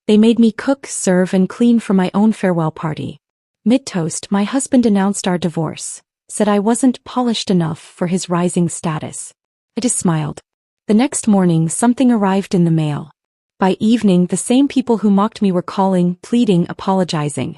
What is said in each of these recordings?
They made me cook, serve, and clean for my own farewell party. Mid-toast, my husband announced our divorce, said I wasn't polished enough for his rising status. I just smiled. The next morning, something arrived in the mail. By evening, the same people who mocked me were calling, pleading, apologizing.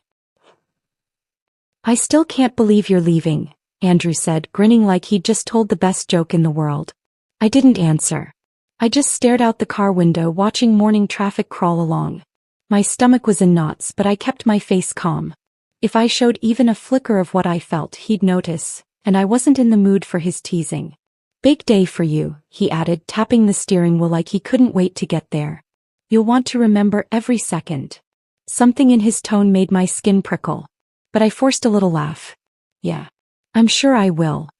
"I still can't believe you're leaving," Andrew said, grinning like he'd just told the best joke in the world. I didn't answer. I just stared out the car window, watching morning traffic crawl along. My stomach was in knots, but I kept my face calm. If I showed even a flicker of what I felt, he'd notice, and I wasn't in the mood for his teasing. "Big day for you," he added, tapping the steering wheel like he couldn't wait to get there. "You'll want to remember every second." Something in his tone made my skin prickle. But I forced a little laugh. "Yeah. I'm sure I will."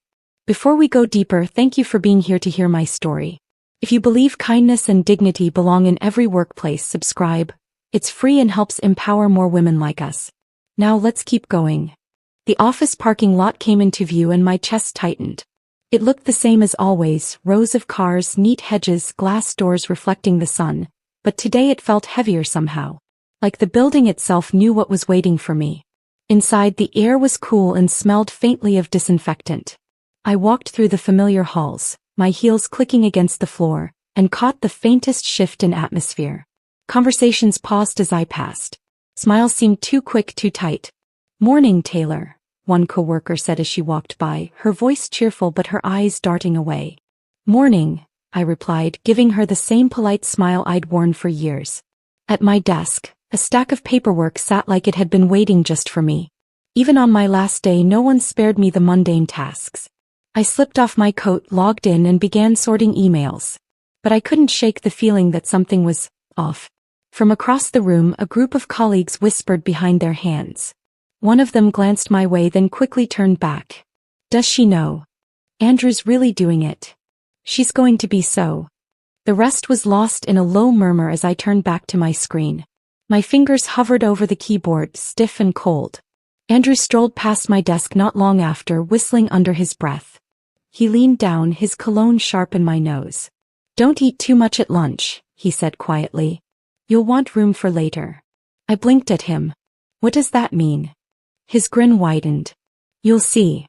Before we go deeper, thank you for being here to hear my story. If you believe kindness and dignity belong in every workplace, subscribe. It's free and helps empower more women like us. Now let's keep going. The office parking lot came into view and my chest tightened. It looked the same as always, rows of cars, neat hedges, glass doors reflecting the sun, but today it felt heavier somehow. Like the building itself knew what was waiting for me. Inside, the air was cool and smelled faintly of disinfectant. I walked through the familiar halls, my heels clicking against the floor, and caught the faintest shift in atmosphere. Conversations paused as I passed. Smiles seemed too quick, too tight. "Morning, Taylor," one coworker said as she walked by, her voice cheerful but her eyes darting away. "Morning," I replied, giving her the same polite smile I'd worn for years. At my desk, a stack of paperwork sat like it had been waiting just for me. Even on my last day, no one spared me the mundane tasks. I slipped off my coat, logged in, and began sorting emails. But I couldn't shake the feeling that something was off. From across the room, a group of colleagues whispered behind their hands. One of them glanced my way, then quickly turned back. "Does she know? Andrew's really doing it. She's going to be so." The rest was lost in a low murmur as I turned back to my screen. My fingers hovered over the keyboard, stiff and cold. Andrew strolled past my desk not long after, whistling under his breath. He leaned down, his cologne sharp in my nose. "Don't eat too much at lunch," he said quietly. "You'll want room for later." I blinked at him. "What does that mean?" His grin widened. "You'll see."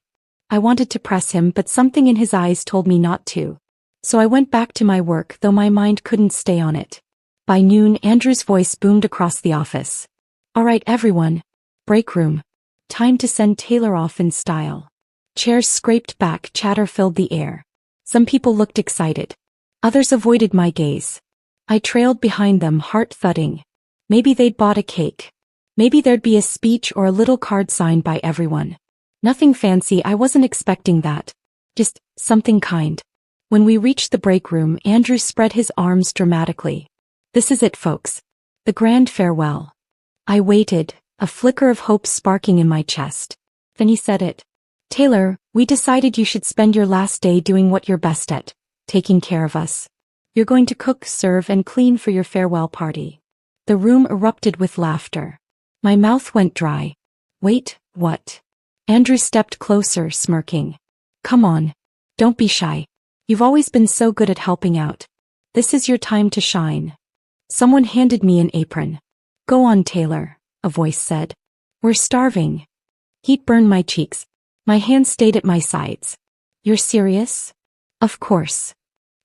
I wanted to press him, but something in his eyes told me not to. So I went back to my work, though my mind couldn't stay on it. By noon, Andrew's voice boomed across the office. "All right, everyone. Break room. Time to send Taylor off in style." Chairs scraped back, chatter filled the air. Some people looked excited. Others avoided my gaze. I trailed behind them, heart thudding. Maybe they'd bought a cake. Maybe there'd be a speech or a little card signed by everyone. Nothing fancy, I wasn't expecting that. Just something kind. When we reached the break room, Andrew spread his arms dramatically. "This is it, folks. The grand farewell." I waited, a flicker of hope sparking in my chest. Then he said it. "Taylor, we decided you should spend your last day doing what you're best at, taking care of us. You're going to cook, serve, and clean for your farewell party." The room erupted with laughter. My mouth went dry. "Wait, what?" Andrew stepped closer, smirking. "Come on. Don't be shy. You've always been so good at helping out. This is your time to shine." Someone handed me an apron. "Go on, Taylor," a voice said. "We're starving." Heat burned my cheeks. My hands stayed at my sides. "You're serious?" "Of course."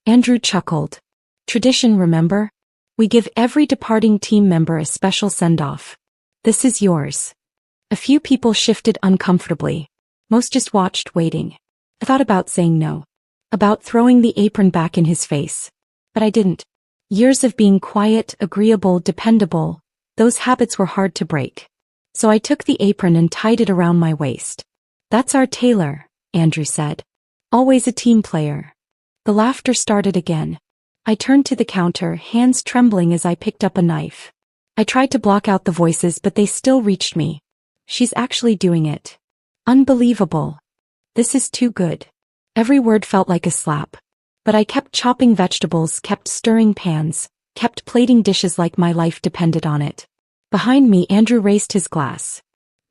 Andrew chuckled. "Tradition, remember? We give every departing team member a special send-off. This is yours." A few people shifted uncomfortably. Most just watched, waiting. I thought about saying no. About throwing the apron back in his face. But I didn't. Years of being quiet, agreeable, dependable, those habits were hard to break. So I took the apron and tied it around my waist. "That's our Taylor," Andrew said. "Always a team player." The laughter started again. I turned to the counter, hands trembling as I picked up a knife. I tried to block out the voices, but they still reached me. "She's actually doing it. Unbelievable. This is too good." Every word felt like a slap. But I kept chopping vegetables, kept stirring pans, kept plating dishes like my life depended on it. Behind me, Andrew raised his glass.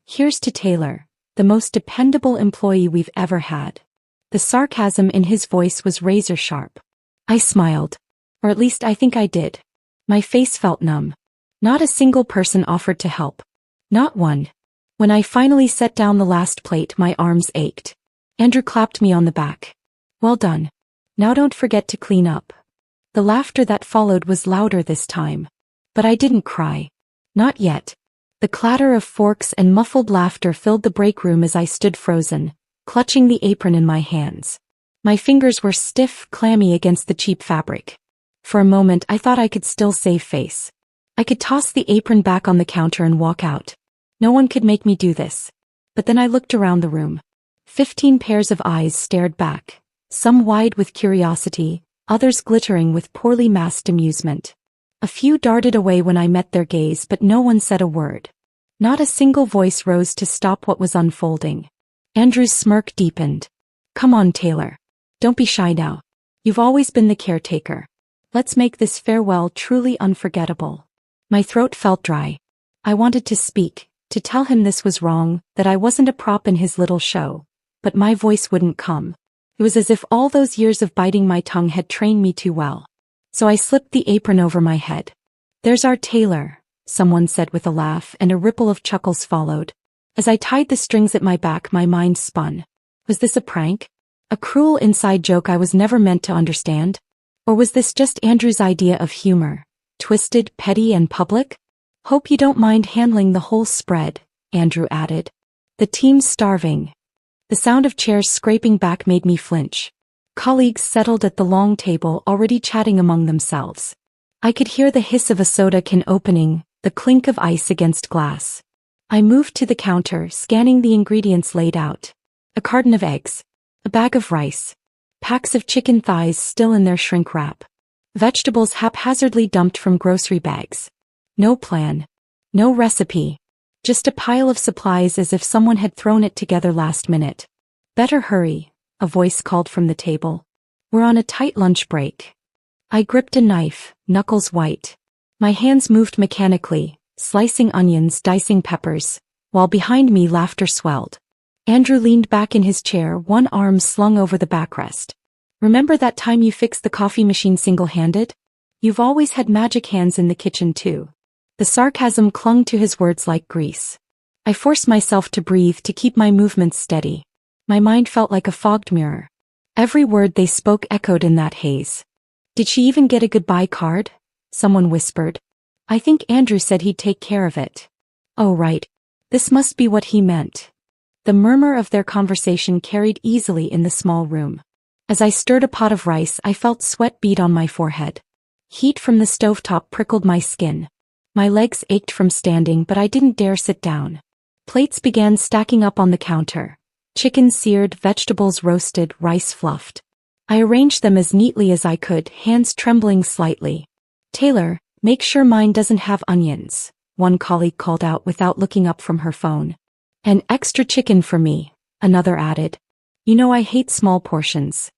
"Here's to Taylor, the most dependable employee we've ever had." The sarcasm in his voice was razor sharp. I smiled. Or at least I think I did. My face felt numb. Not a single person offered to help. Not one. When I finally set down the last plate, my arms ached. Andrew clapped me on the back. Well done. Now don't forget to clean up. The laughter that followed was louder this time. But I didn't cry. Not yet. The clatter of forks and muffled laughter filled the break room as I stood frozen, clutching the apron in my hands. My fingers were stiff, clammy against the cheap fabric. For a moment I thought I could still save face. I could toss the apron back on the counter and walk out. No one could make me do this. But then I looked around the room. 15 pairs of eyes stared back, some wide with curiosity, others glittering with poorly masked amusement. A few darted away when I met their gaze, but no one said a word. Not a single voice rose to stop what was unfolding. Andrew's smirk deepened. Come on, Taylor. Don't be shy now. You've always been the caretaker. Let's make this farewell truly unforgettable. My throat felt dry. I wanted to speak, to tell him this was wrong, that I wasn't a prop in his little show. But my voice wouldn't come. It was as if all those years of biting my tongue had trained me too well. So I slipped the apron over my head. There's our Taylor, someone said with a laugh, and a ripple of chuckles followed. As I tied the strings at my back, my mind spun. Was this a prank? A cruel inside joke I was never meant to understand? Or was this just Andrew's idea of humor? Twisted, petty, and public? Hope you don't mind handling the whole spread, Andrew added. The team's starving. The sound of chairs scraping back made me flinch. Colleagues settled at the long table, already chatting among themselves. I could hear the hiss of a soda can opening, the clink of ice against glass. I moved to the counter, scanning the ingredients laid out. A carton of eggs. A bag of rice. Packs of chicken thighs still in their shrink wrap. Vegetables haphazardly dumped from grocery bags. No plan. No recipe. Just a pile of supplies as if someone had thrown it together last minute. Better hurry, a voice called from the table. We're on a tight lunch break. I gripped a knife, knuckles white. My hands moved mechanically, slicing onions, dicing peppers, while behind me laughter swelled. Andrew leaned back in his chair, one arm slung over the backrest. Remember that time you fixed the coffee machine single-handed? You've always had magic hands in the kitchen too. The sarcasm clung to his words like grease. I forced myself to breathe, to keep my movements steady. My mind felt like a fogged mirror. Every word they spoke echoed in that haze. Did she even get a goodbye card? Someone whispered. I think Andrew said he'd take care of it. Oh right. This must be what he meant. The murmur of their conversation carried easily in the small room. As I stirred a pot of rice, I felt sweat bead on my forehead. Heat from the stovetop prickled my skin. My legs ached from standing, but I didn't dare sit down. Plates began stacking up on the counter. Chicken seared, vegetables roasted, rice fluffed. I arranged them as neatly as I could, hands trembling slightly. Taylor, make sure mine doesn't have onions, one colleague called out without looking up from her phone. An extra chicken for me, another added. You know I hate small portions.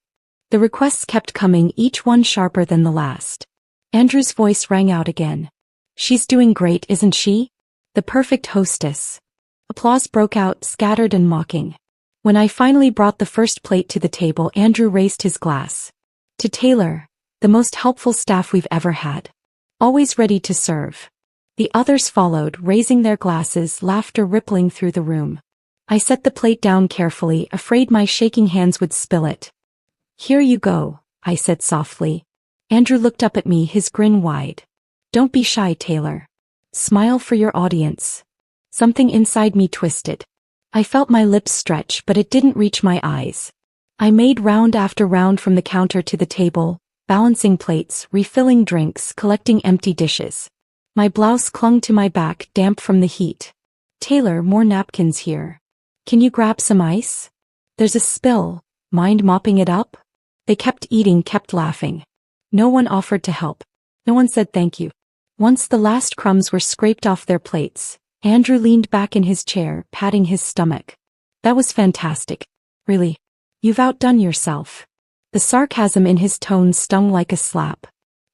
The requests kept coming, each one sharper than the last. Andrew's voice rang out again. She's doing great, isn't she? The perfect hostess. Applause broke out, scattered and mocking. When I finally brought the first plate to the table, Andrew raised his glass. To Taylor, the most helpful staff we've ever had. Always ready to serve. The others followed, raising their glasses, laughter rippling through the room. I set the plate down carefully, afraid my shaking hands would spill it. Here you go, I said softly. Andrew looked up at me, his grin wide. Don't be shy, Taylor. Smile for your audience. Something inside me twisted. I felt my lips stretch, but it didn't reach my eyes. I made round after round from the counter to the table, balancing plates, refilling drinks, collecting empty dishes. My blouse clung to my back, damp from the heat. Taylor, more napkins here. Can you grab some ice? There's a spill. Mind mopping it up? They kept eating, kept laughing. No one offered to help. No one said thank you. Once the last crumbs were scraped off their plates, Andrew leaned back in his chair, patting his stomach. That was fantastic. Really. You've outdone yourself. The sarcasm in his tone stung like a slap.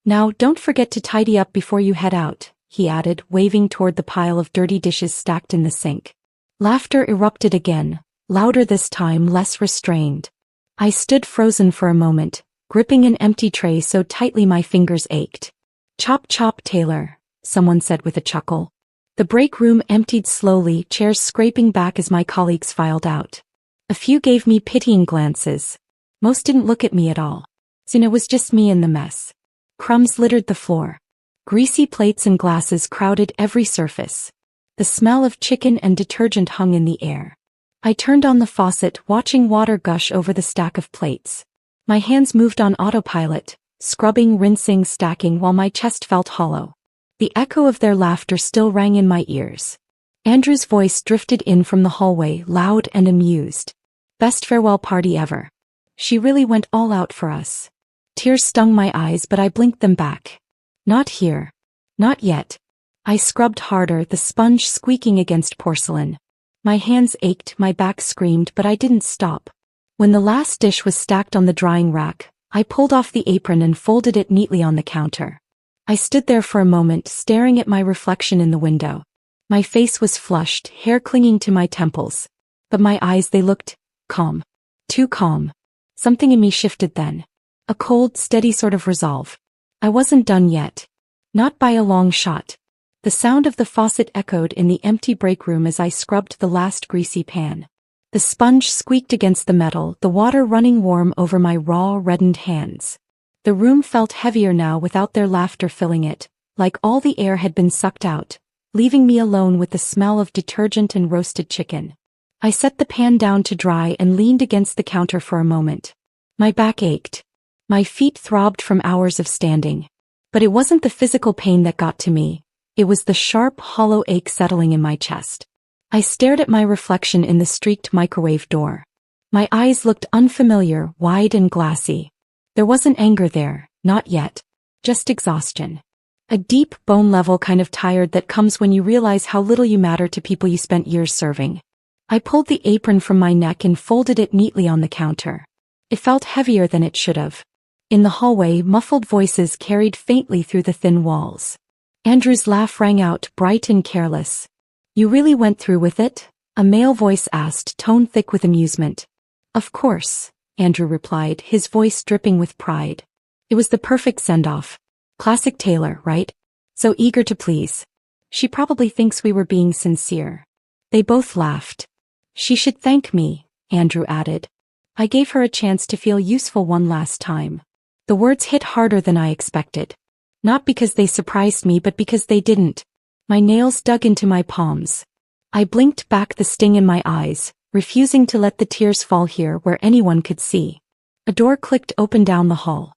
Now, don't forget to tidy up before you head out, he added, waving toward the pile of dirty dishes stacked in the sink. Laughter erupted again, louder this time, less restrained. I stood frozen for a moment, gripping an empty tray so tightly my fingers ached. Chop chop, Taylor, someone said with a chuckle. The break room emptied slowly, chairs scraping back as my colleagues filed out. A few gave me pitying glances. Most didn't look at me at all. Soon it was just me in the mess. Crumbs littered the floor. Greasy plates and glasses crowded every surface. The smell of chicken and detergent hung in the air. I turned on the faucet, watching water gush over the stack of plates. My hands moved on autopilot, scrubbing, rinsing, stacking while my chest felt hollow. The echo of their laughter still rang in my ears. Andrew's voice drifted in from the hallway, loud and amused. Best farewell party ever. She really went all out for us. Tears stung my eyes, but I blinked them back. Not here. Not yet. I scrubbed harder, the sponge squeaking against porcelain. My hands ached, my back screamed, but I didn't stop. When the last dish was stacked on the drying rack, I pulled off the apron and folded it neatly on the counter. I stood there for a moment, staring at my reflection in the window. My face was flushed, hair clinging to my temples. But my eyes, they looked calm. Too calm. Something in me shifted then. A cold, steady sort of resolve. I wasn't done yet. Not by a long shot. The sound of the faucet echoed in the empty break room as I scrubbed the last greasy pan. The sponge squeaked against the metal, the water running warm over my raw, reddened hands. The room felt heavier now without their laughter filling it, like all the air had been sucked out, leaving me alone with the smell of detergent and roasted chicken. I set the pan down to dry and leaned against the counter for a moment. My back ached. My feet throbbed from hours of standing. But it wasn't the physical pain that got to me. It was the sharp, hollow ache settling in my chest. I stared at my reflection in the streaked microwave door. My eyes looked unfamiliar, wide and glassy. There wasn't anger there, not yet. Just exhaustion. A deep, bone-level kind of tired that comes when you realize how little you matter to people you spent years serving. I pulled the apron from my neck and folded it neatly on the counter. It felt heavier than it should have. In the hallway, muffled voices carried faintly through the thin walls. Andrew's laugh rang out, bright and careless. You really went through with it? A male voice asked, tone thick with amusement. Of course, Andrew replied, his voice dripping with pride. It was the perfect send-off. Classic Taylor, right? So eager to please. She probably thinks we were being sincere. They both laughed. She should thank me, Andrew added. I gave her a chance to feel useful one last time. The words hit harder than I expected. Not because they surprised me, but because they didn't. My nails dug into my palms. I blinked back, the sting in my eyes, refusing to let the tears fall here where anyone could see. A door clicked open down the hall.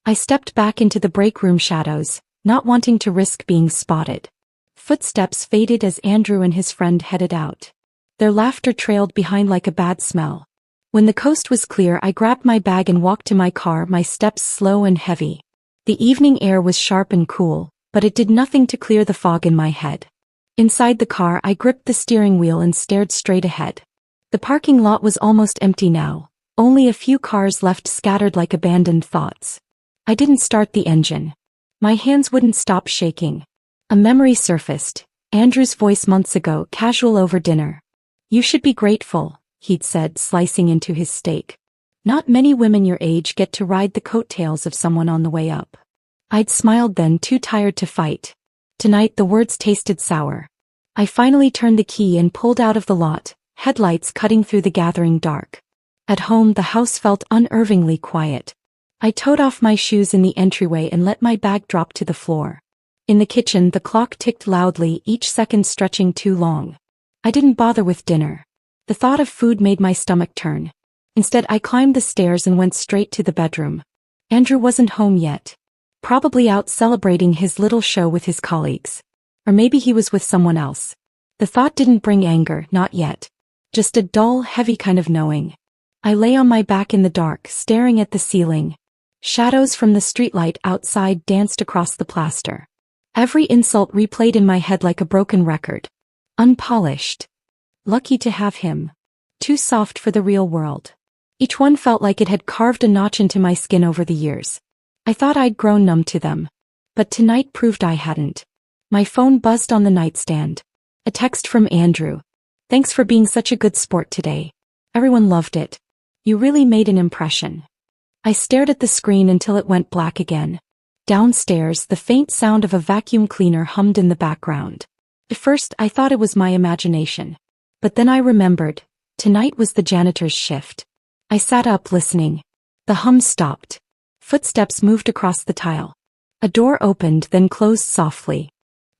I stepped back into the break room shadows, not wanting to risk being spotted. Footsteps faded as Andrew and his friend headed out. Their laughter trailed behind like a bad smell. When the coast was clear, I grabbed my bag and walked to my car, my steps slow and heavy. The evening air was sharp and cool, but it did nothing to clear the fog in my head. Inside the car, I gripped the steering wheel and stared straight ahead. The parking lot was almost empty now, only a few cars left scattered like abandoned thoughts. I didn't start the engine. My hands wouldn't stop shaking. A memory surfaced, Andrew's voice months ago, casual over dinner. You should be grateful, he'd said, slicing into his steak. Not many women your age get to ride the coattails of someone on the way up. I'd smiled then, too tired to fight. Tonight the words tasted sour. I finally turned the key and pulled out of the lot, headlights cutting through the gathering dark. At home the house felt unnervingly quiet. I toed off my shoes in the entryway and let my bag drop to the floor. In the kitchen the clock ticked loudly, each second stretching too long. I didn't bother with dinner. The thought of food made my stomach turn. Instead I climbed the stairs and went straight to the bedroom. Andrew wasn't home yet. Probably out celebrating his little show with his colleagues. Or maybe he was with someone else. The thought didn't bring anger, not yet. Just a dull, heavy kind of knowing. I lay on my back in the dark, staring at the ceiling. Shadows from the streetlight outside danced across the plaster. Every insult replayed in my head like a broken record. Unpolished. Lucky to have him. Too soft for the real world. Each one felt like it had carved a notch into my skin over the years. I thought I'd grown numb to them. But tonight proved I hadn't. My phone buzzed on the nightstand. A text from Andrew. Thanks for being such a good sport today. Everyone loved it. You really made an impression. I stared at the screen until it went black again. Downstairs, the faint sound of a vacuum cleaner hummed in the background. At first, I thought it was my imagination. But then I remembered, tonight was the janitor's shift. I sat up listening. The hum stopped. Footsteps moved across the tile. A door opened, then closed softly.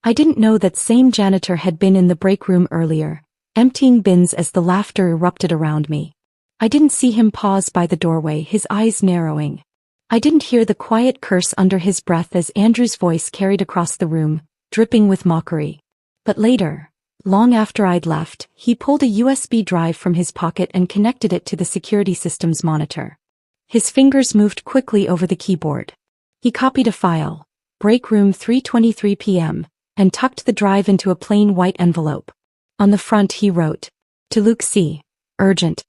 I didn't know that same janitor had been in the break room earlier, emptying bins as the laughter erupted around me. I didn't see him pause by the doorway, his eyes narrowing. I didn't hear the quiet curse under his breath as Andrew's voice carried across the room, dripping with mockery. But later, long after I'd left, he pulled a USB drive from his pocket and connected it to the security system's monitor. His fingers moved quickly over the keyboard. He copied a file, break room 3:23 p.m., and tucked the drive into a plain white envelope. On the front he wrote, "To Luke C. Urgent."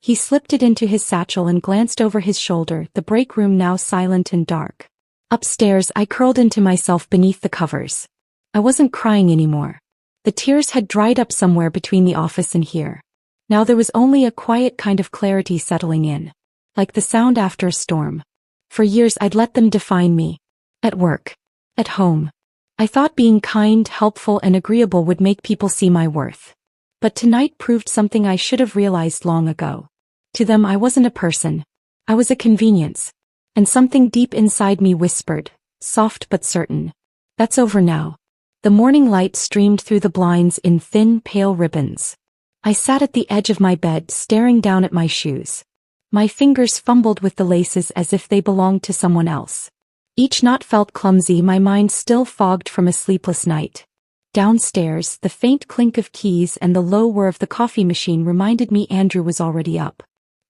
He slipped it into his satchel and glanced over his shoulder, the break room now silent and dark. Upstairs, I curled into myself beneath the covers. I wasn't crying anymore. The tears had dried up somewhere between the office and here. Now there was only a quiet kind of clarity settling in. Like the sound after a storm. For years I'd let them define me. At work. At home. I thought being kind, helpful, and agreeable would make people see my worth. But tonight proved something I should have realized long ago. To them I wasn't a person. I was a convenience. And something deep inside me whispered, soft but certain. That's over now. The morning light streamed through the blinds in thin, pale ribbons. I sat at the edge of my bed, staring down at my shoes. My fingers fumbled with the laces as if they belonged to someone else. Each knot felt clumsy, my mind still fogged from a sleepless night. Downstairs, the faint clink of keys and the low whir of the coffee machine reminded me Andrew was already up.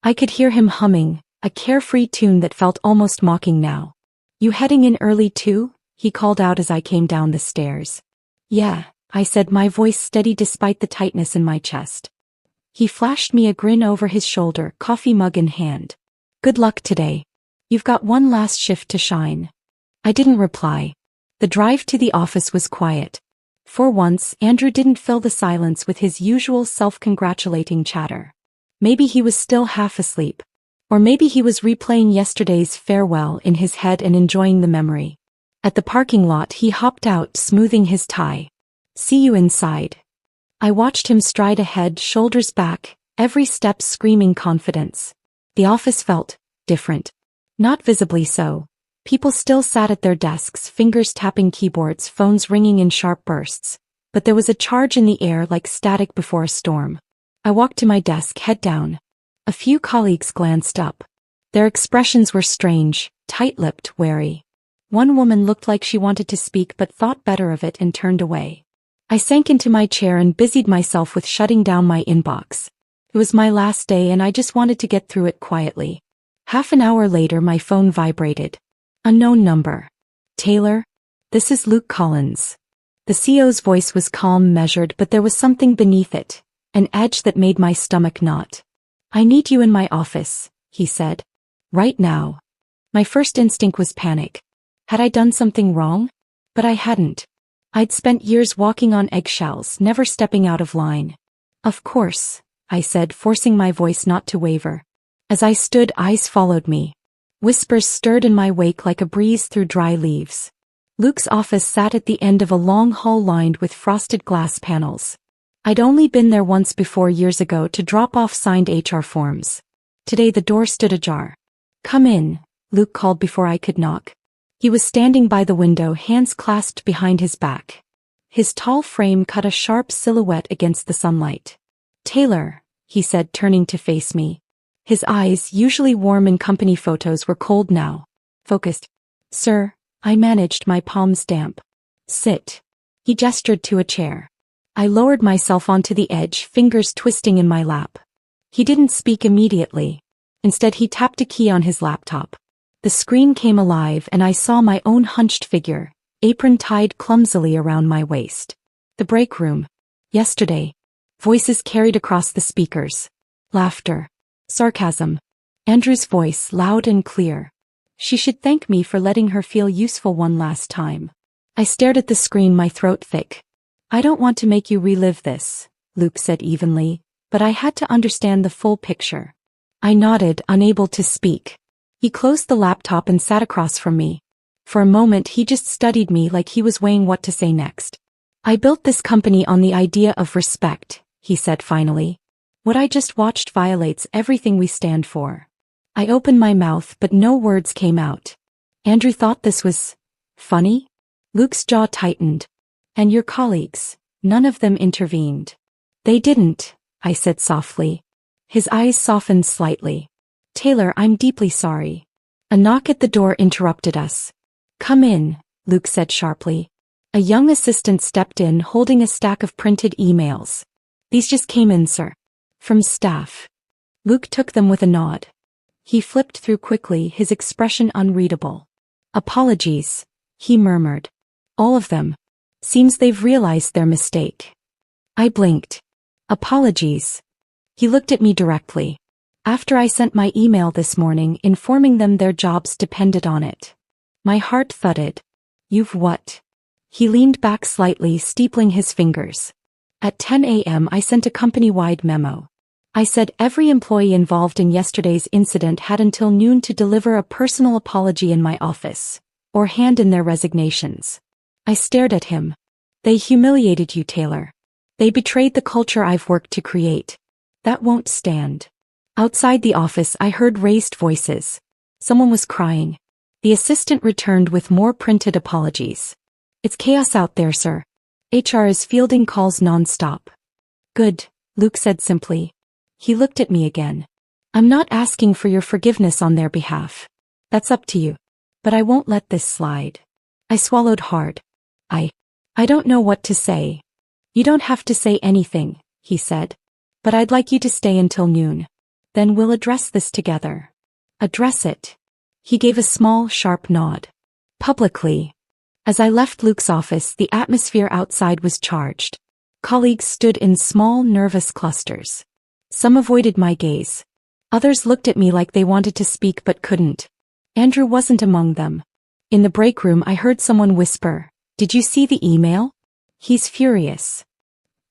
I could hear him humming, a carefree tune that felt almost mocking now. "You heading in early too?" he called out as I came down the stairs. "Yeah," I said, my voice steady despite the tightness in my chest. He flashed me a grin over his shoulder, coffee mug in hand. "Good luck today. You've got one last shift to shine." I didn't reply. The drive to the office was quiet. For once, Andrew didn't fill the silence with his usual self-congratulating chatter. Maybe he was still half asleep. Or maybe he was replaying yesterday's farewell in his head and enjoying the memory. At the parking lot he hopped out, smoothing his tie. "See you inside." I watched him stride ahead, shoulders back, every step screaming confidence. The office felt different. Not visibly so. People still sat at their desks, fingers tapping keyboards, phones ringing in sharp bursts. But there was a charge in the air like static before a storm. I walked to my desk, head down. A few colleagues glanced up. Their expressions were strange, tight-lipped, wary. One woman looked like she wanted to speak but thought better of it and turned away. I sank into my chair and busied myself with shutting down my inbox. It was my last day and I just wanted to get through it quietly. Half an hour later my phone vibrated. Unknown number. "Taylor? This is Luke Collins." The CEO's voice was calm, measured, but there was something beneath it, an edge that made my stomach knot. "I need you in my office," he said. "Right now." My first instinct was panic. Had I done something wrong? But I hadn't. I'd spent years walking on eggshells, never stepping out of line. "Of course," I said, forcing my voice not to waver. As I stood, eyes followed me. Whispers stirred in my wake like a breeze through dry leaves. Luke's office sat at the end of a long hall lined with frosted glass panels. I'd only been there once before, years ago, to drop off signed HR forms. Today the door stood ajar. "Come in," Luke called before I could knock. He was standing by the window, hands clasped behind his back. His tall frame cut a sharp silhouette against the sunlight. "Taylor," he said, turning to face me. His eyes, usually warm in company photos, were cold now. Focused. "Sir," I managed, my palms damp. "Sit." He gestured to a chair. I lowered myself onto the edge, fingers twisting in my lap. He didn't speak immediately. Instead he tapped a key on his laptop. The screen came alive and I saw my own hunched figure, apron tied clumsily around my waist. The break room. Yesterday. Voices carried across the speakers. Laughter. Sarcasm. Andrew's voice, loud and clear. She should thank me for letting her feel useful one last time. I stared at the screen, my throat thick. "I don't want to make you relive this," Luke said evenly, but I had to understand the full picture. I nodded, unable to speak. He closed the laptop and sat across from me. For a moment he just studied me like he was weighing what to say next. I built this company on the idea of respect, he said finally. What I just watched violates everything we stand for. I opened my mouth but no words came out. Andrew thought this was funny? Luke's jaw tightened. And your colleagues, none of them intervened. They didn't, I said softly. His eyes softened slightly. Taylor, I'm deeply sorry. A knock at the door interrupted us. Come in, Luke said sharply. A young assistant stepped in holding a stack of printed emails. These just came in, sir. From staff. Luke took them with a nod. He flipped through quickly, his expression unreadable. Apologies, he murmured. All of them. Seems they've realized their mistake. I blinked. Apologies. He looked at me directly. After I sent my email this morning informing them their jobs depended on it. My heart thudded. You've what? He leaned back slightly, steepling his fingers. At 10 a.m. I sent a company-wide memo. I said every employee involved in yesterday's incident had until noon to deliver a personal apology in my office, or hand in their resignations. I stared at him. They humiliated you, Taylor. They betrayed the culture I've worked to create. That won't stand. Outside the office I heard raised voices. Someone was crying. The assistant returned with more printed apologies. It's chaos out there, sir. HR is fielding calls non-stop. Good, Luke said simply. He looked at me again. I'm not asking for your forgiveness on their behalf. That's up to you. But I won't let this slide. I swallowed hard. I don't know what to say. You don't have to say anything, he said. But I'd like you to stay until noon. Then we'll address this together. Address it. He gave a small, sharp nod. Publicly. As I left Luke's office, the atmosphere outside was charged. Colleagues stood in small, nervous clusters. Some avoided my gaze. Others looked at me like they wanted to speak but couldn't. Andrew wasn't among them. In the break room I heard someone whisper, "Did you see the email? He's furious."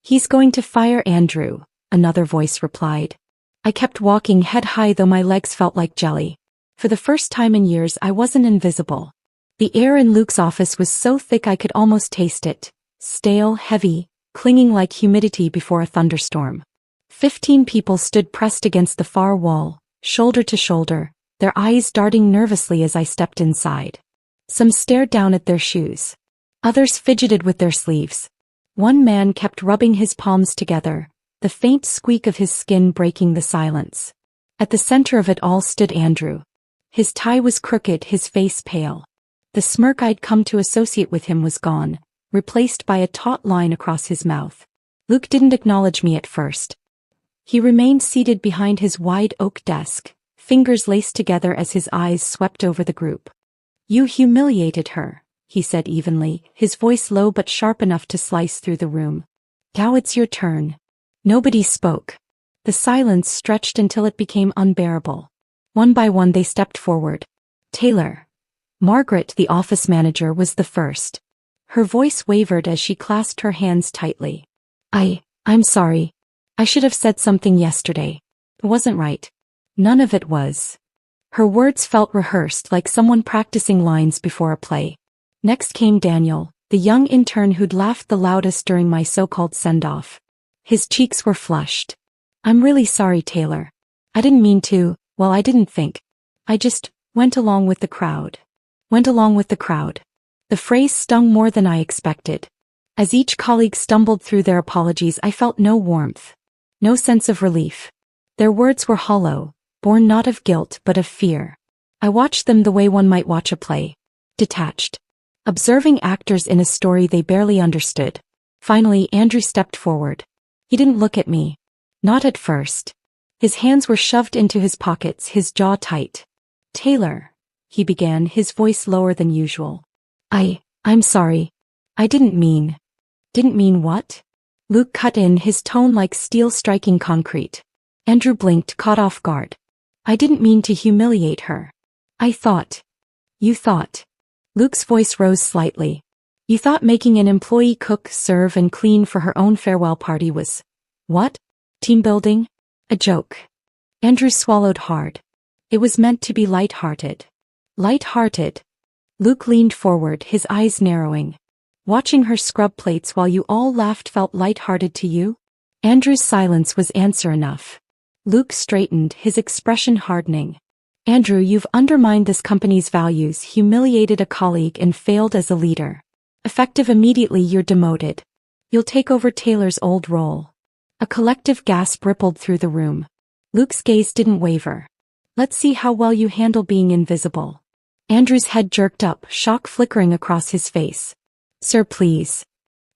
"He's going to fire Andrew," another voice replied. I kept walking head high though my legs felt like jelly. For the first time in years I wasn't invisible. The air in Luke's office was so thick I could almost taste it. Stale, heavy, clinging like humidity before a thunderstorm. 15 people stood pressed against the far wall, shoulder to shoulder, their eyes darting nervously as I stepped inside. Some stared down at their shoes. Others fidgeted with their sleeves. One man kept rubbing his palms together, the faint squeak of his skin breaking the silence. At the center of it all stood Andrew. His tie was crooked, his face pale. The smirk I'd come to associate with him was gone, replaced by a taut line across his mouth. Luke didn't acknowledge me at first. He remained seated behind his wide oak desk, fingers laced together as his eyes swept over the group. "You humiliated her," he said evenly, his voice low but sharp enough to slice through the room. "Now it's your turn." Nobody spoke. The silence stretched until it became unbearable. One by one they stepped forward. Taylor. Margaret, the office manager, was the first. Her voice wavered as she clasped her hands tightly. I'm sorry. I should have said something yesterday. It wasn't right. None of it was. Her words felt rehearsed, like someone practicing lines before a play. Next came Daniel, the young intern who'd laughed the loudest during my so-called send-off. His cheeks were flushed. "I'm really sorry, Taylor. I didn't mean to, well, I didn't think. I just went along with the crowd. The phrase stung more than I expected. As each colleague stumbled through their apologies, I felt no warmth, no sense of relief. Their words were hollow, born not of guilt but of fear. I watched them the way one might watch a play, detached, observing actors in a story they barely understood. Finally, Andrew stepped forward. He didn't look at me. Not at first. His hands were shoved into his pockets, his jaw tight. "Taylor," he began, his voice lower than usual. I'm sorry. I didn't mean. Didn't mean what? Luke cut in, his tone like steel striking concrete. Andrew blinked, caught off guard. "I didn't mean to humiliate her. I thought." "You thought?" Luke's voice rose slightly. "You thought making an employee cook, serve and clean for her own farewell party was, what? Team building? A joke." Andrew swallowed hard. "It was meant to be light-hearted." "Light-hearted?" Luke leaned forward, his eyes narrowing. Watching her scrub plates while you all laughed felt light-hearted to you? Andrew's silence was answer enough. Luke straightened, his expression hardening. Andrew, you've undermined this company's values, humiliated a colleague and failed as a leader. Effective immediately, you're demoted. You'll take over Taylor's old role. A collective gasp rippled through the room. Luke's gaze didn't waver. Let's see how well you handle being invisible. Andrew's head jerked up, shock flickering across his face. Sir, please.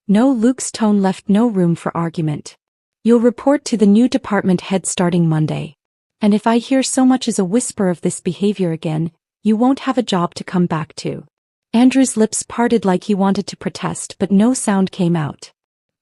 No, Luke's tone left no room for argument. You'll report to the new department head starting Monday. And if I hear so much as a whisper of this behavior again, you won't have a job to come back to. Andrew's lips parted like he wanted to protest, but no sound came out.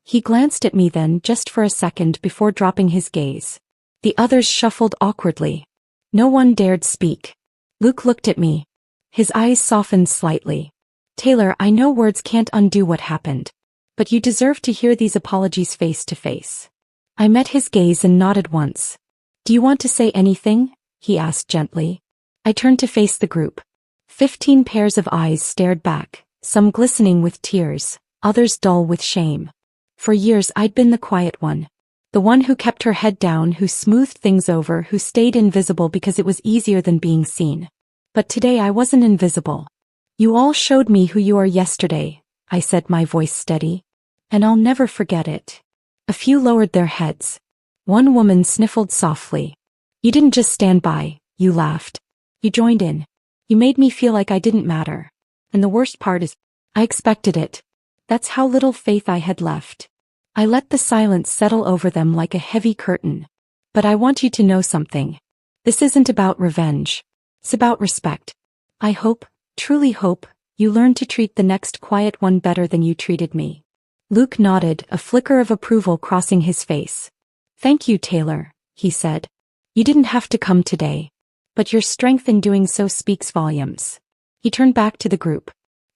He glanced at me then, just for a second before dropping his gaze. The others shuffled awkwardly. No one dared speak. Luke looked at me. His eyes softened slightly. Taylor, I know words can't undo what happened. But you deserve to hear these apologies face to face. I met his gaze and nodded once. Do you want to say anything? He asked gently. I turned to face the group. 15 pairs of eyes stared back, some glistening with tears, others dull with shame. For years I'd been the quiet one. The one who kept her head down, who smoothed things over, who stayed invisible because it was easier than being seen. But today I wasn't invisible. You all showed me who you are yesterday, I said, my voice steady. And I'll never forget it. A few lowered their heads. One woman sniffled softly. You didn't just stand by, you laughed. You joined in. You made me feel like I didn't matter. And the worst part is, I expected it. That's how little faith I had left. I let the silence settle over them like a heavy curtain. But I want you to know something. This isn't about revenge. It's about respect. I hope, truly hope, you learn to treat the next quiet one better than you treated me. Luke nodded, a flicker of approval crossing his face. Thank you, Taylor, he said. You didn't have to come today. But your strength in doing so speaks volumes. He turned back to the group.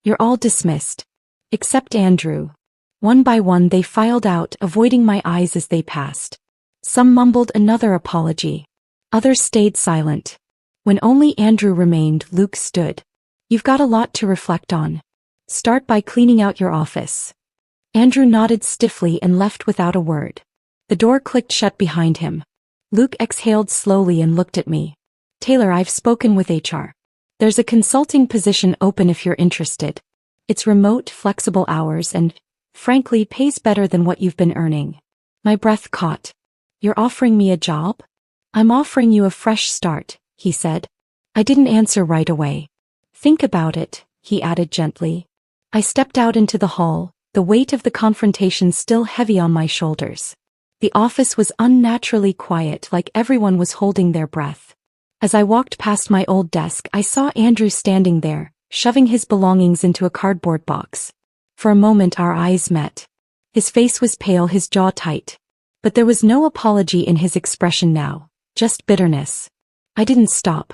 You're all dismissed. Except Andrew. One by one they filed out, avoiding my eyes as they passed. Some mumbled another apology. Others stayed silent. When only Andrew remained, Luke stood. You've got a lot to reflect on. Start by cleaning out your office. Andrew nodded stiffly and left without a word. The door clicked shut behind him. Luke exhaled slowly and looked at me. Taylor, I've spoken with HR. There's a consulting position open if you're interested. It's remote, flexible hours and, frankly, pays better than what you've been earning. My breath caught. You're offering me a job? I'm offering you a fresh start, he said. I didn't answer right away. Think about it, he added gently. I stepped out into the hall, the weight of the confrontation still heavy on my shoulders. The office was unnaturally quiet, like everyone was holding their breath. As I walked past my old desk, I saw Andrew standing there, shoving his belongings into a cardboard box. For a moment our eyes met. His face was pale, his jaw tight. But there was no apology in his expression now, just bitterness. I didn't stop.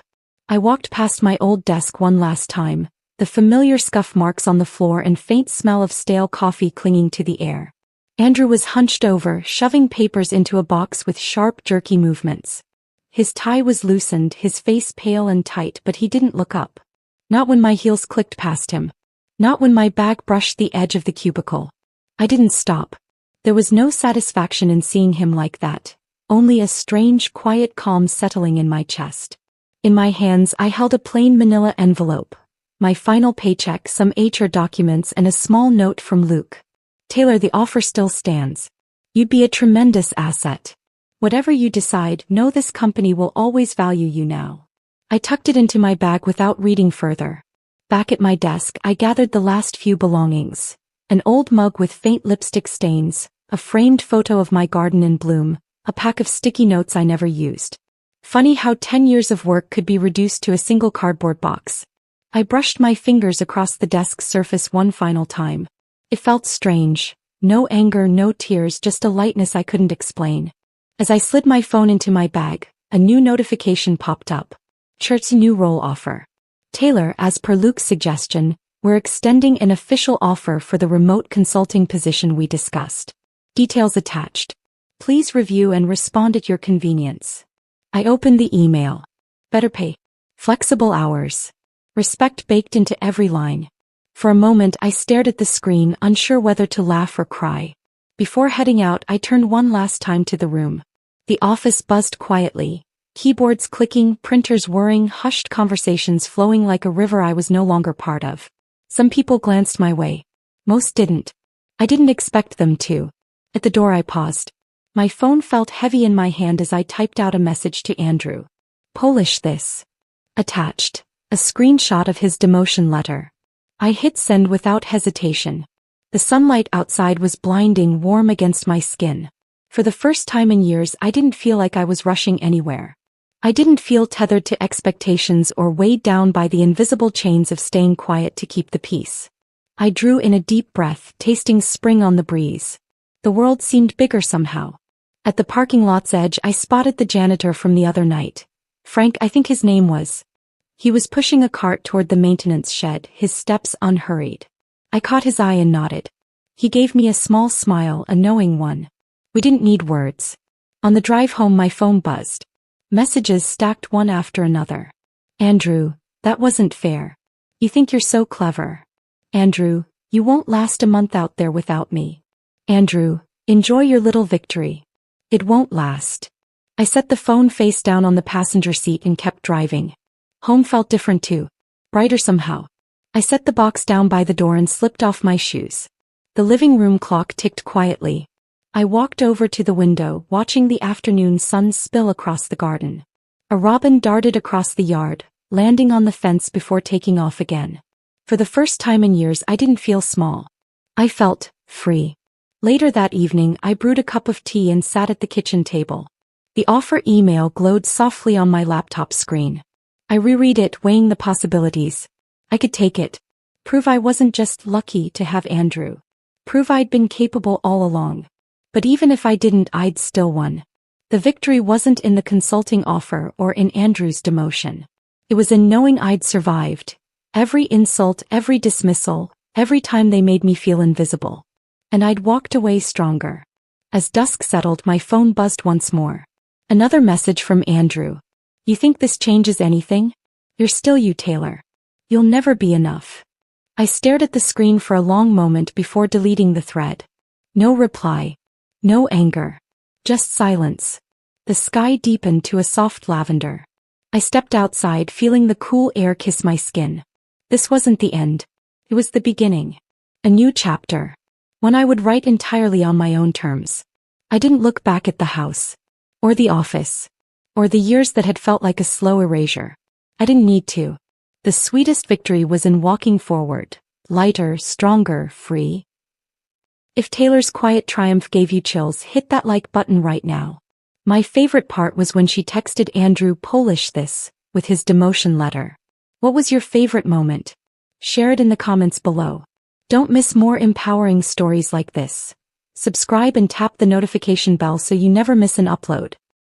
I walked past my old desk one last time, the familiar scuff marks on the floor and faint smell of stale coffee clinging to the air. Andrew was hunched over, shoving papers into a box with sharp, jerky movements. His tie was loosened, his face pale and tight, but he didn't look up. Not when my heels clicked past him. Not when my bag brushed the edge of the cubicle. I didn't stop. There was no satisfaction in seeing him like that, only a strange, quiet calm settling in my chest. In my hands I held a plain manila envelope. My final paycheck, some HR documents and a small note from Luke. Taylor, the offer still stands. You'd be a tremendous asset. Whatever you decide, know this company will always value you now. I tucked it into my bag without reading further. Back at my desk, I gathered the last few belongings. An old mug with faint lipstick stains, a framed photo of my garden in bloom, a pack of sticky notes I never used. Funny how 10 years of work could be reduced to a single cardboard box. I brushed my fingers across the desk's surface one final time. It felt strange. No anger, no tears, just a lightness I couldn't explain. As I slid my phone into my bag, a new notification popped up. Church's new role offer. Taylor, as per Luke's suggestion, we're extending an official offer for the remote consulting position we discussed. Details attached. Please review and respond at your convenience. I opened the email. Better pay. Flexible hours. Respect baked into every line. For a moment I stared at the screen, unsure whether to laugh or cry. Before heading out, I turned one last time to the room. The office buzzed quietly. Keyboards clicking, printers whirring, hushed conversations flowing like a river I was no longer part of. Some people glanced my way. Most didn't. I didn't expect them to. At the door I paused. My phone felt heavy in my hand as I typed out a message to Andrew. Polish this. Attached. A screenshot of his demotion letter. I hit send without hesitation. The sunlight outside was blinding, warm against my skin. For the first time in years I didn't feel like I was rushing anywhere. I didn't feel tethered to expectations or weighed down by the invisible chains of staying quiet to keep the peace. I drew in a deep breath, tasting spring on the breeze. The world seemed bigger somehow. At the parking lot's edge I spotted the janitor from the other night. Frank, I think his name was. He was pushing a cart toward the maintenance shed, his steps unhurried. I caught his eye and nodded. He gave me a small smile, a knowing one. We didn't need words. On the drive home my phone buzzed. Messages stacked one after another. Andrew, that wasn't fair. You think you're so clever. Andrew, you won't last a month out there without me. Andrew, enjoy your little victory. It won't last. I set the phone face down on the passenger seat and kept driving. Home felt different too. Brighter somehow. I set the box down by the door and slipped off my shoes. The living room clock ticked quietly. I walked over to the window, watching the afternoon sun spill across the garden. A robin darted across the yard, landing on the fence before taking off again. For the first time in years I didn't feel small. I felt free. Later that evening I brewed a cup of tea and sat at the kitchen table. The offer email glowed softly on my laptop screen. I reread it, weighing the possibilities. I could take it. Prove I wasn't just lucky to have Andrew. Prove I'd been capable all along. But even if I didn't, I'd still won. The victory wasn't in the consulting offer or in Andrew's demotion. It was in knowing I'd survived. Every insult, every dismissal, every time they made me feel invisible. And I'd walked away stronger. As dusk settled, my phone buzzed once more. Another message from Andrew. You think this changes anything? You're still you, Taylor. You'll never be enough. I stared at the screen for a long moment before deleting the thread. No reply. No anger. Just silence. The sky deepened to a soft lavender. I stepped outside, feeling the cool air kiss my skin. This wasn't the end. It was the beginning. A new chapter. One I would write entirely on my own terms. I didn't look back at the house. Or the office. Or the years that had felt like a slow erasure. I didn't need to. The sweetest victory was in walking forward. Lighter, stronger, free. If Taylor's quiet triumph gave you chills, hit that like button right now. My favorite part was when she texted Andrew Polish this, with his demotion letter. What was your favorite moment? Share it in the comments below. Don't miss more empowering stories like this. Subscribe and tap the notification bell so you never miss an upload.